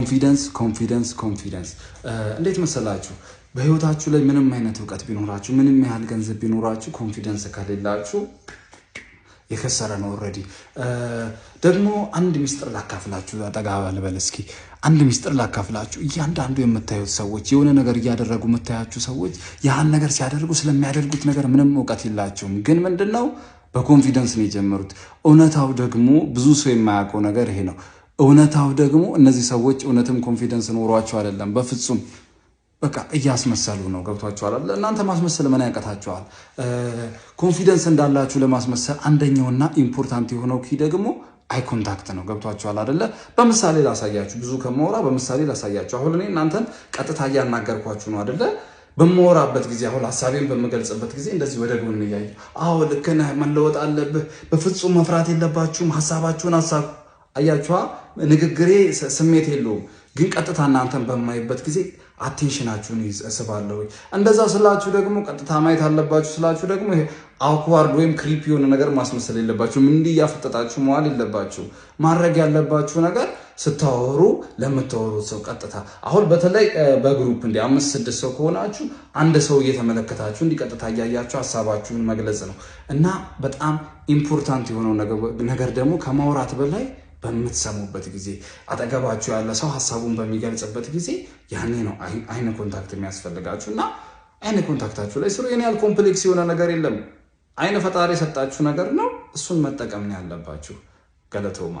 ኮንፊደንስ እንዴት መሰላችሁ? በህይወታችሁ ላይ ምንም አይነት እውቀት ቢኖራችሁ ምንም ያህል ገንዘብ ቢኖራችሁ ኮንፊደንስ ከሌላችሁ የከሰረ ነው ኦሬዲ። ደግሞ አንድ ሚስጥር ላካፍላችሁ፣ አጠጋባ ልበል እስኪ። አንድ ሚስጥር ላካፍላችሁ። እያንዳንዱ የምታዩት ሰዎች የሆነ ነገር እያደረጉ የምታያችሁ ሰዎች ያን ነገር ሲያደርጉ ስለሚያደርጉት ነገር ምንም እውቀት የላቸውም። ግን ምንድነው በኮንፊደንስ ነው የጀመሩት። እውነታው ደግሞ ብዙ ሰው የማያውቀው ነገር ይሄ ነው። እውነታው ደግሞ እነዚህ ሰዎች እውነትም ኮንፊደንስ ኖሯቸው አይደለም፣ በፍጹም በቃ እያስመሰሉ ነው። ገብቷችኋል አይደል? እናንተ ማስመሰል ምን ያቀታችኋል? ኮንፊደንስ እንዳላችሁ ለማስመሰል አንደኛውና ኢምፖርታንት የሆነው ኪ ደግሞ አይ ኮንታክት ነው። ገብቷችኋል አይደለ? በምሳሌ ላሳያችሁ፣ ብዙ ከማወራ በምሳሌ ላሳያችሁ። አሁን እኔ እናንተን ቀጥታ እያናገርኳችሁ ነው አይደለ? በማወራበት ጊዜ አሁን ሐሳቤን በመገልጽበት ጊዜ እንደዚህ ወደ ጎን እያየ አዎ ልክ ነህ፣ መለወጥ አለብህ፣ በፍጹም መፍራት የለባችሁም፣ ሐሳባችሁን ሐሳብ አያችኋ። ንግግሬ ስሜት የለውም፣ ግን ቀጥታ እናንተን በማይበት ጊዜ አቴንሽናችሁን እስባለሁ። እንደዛ ስላችሁ ደግሞ ቀጥታ ማየት አለባችሁ ስላችሁ ደግሞ ይሄ አውክዋርድ ወይም ክሪፕ የሆነ ነገር ማስመሰል የለባችሁም። እንዲህ እያፈጠጣችሁ መዋል የለባችሁ። ማድረግ ያለባችሁ ነገር ስታወሩ ለምታወሩት ሰው ቀጥታ አሁን በተለይ በግሩፕ እንዲህ 5-6 ሰው ከሆናችሁ አንድ ሰው እየተመለከታችሁ እንዲህ ቀጥታ እያያችሁ ሐሳባችሁን መግለጽ ነው እና በጣም ኢምፖርታንት የሆነው ነገር ደግሞ ከማውራት በላይ በምትሰሙበት ጊዜ አጠገባችሁ ያለ ሰው ሐሳቡን በሚገልጽበት ጊዜ ያኔ ነው አይነ ኮንታክት የሚያስፈልጋችሁ እና አይነ ኮንታክታችሁ ላይ ስሩ። የኔ ያህል ኮምፕሌክስ የሆነ ነገር የለም። አይነ ፈጣሪ የሰጣችሁ ነገር ነው። እሱን መጠቀም ነው ያለባችሁ። ገለቶማ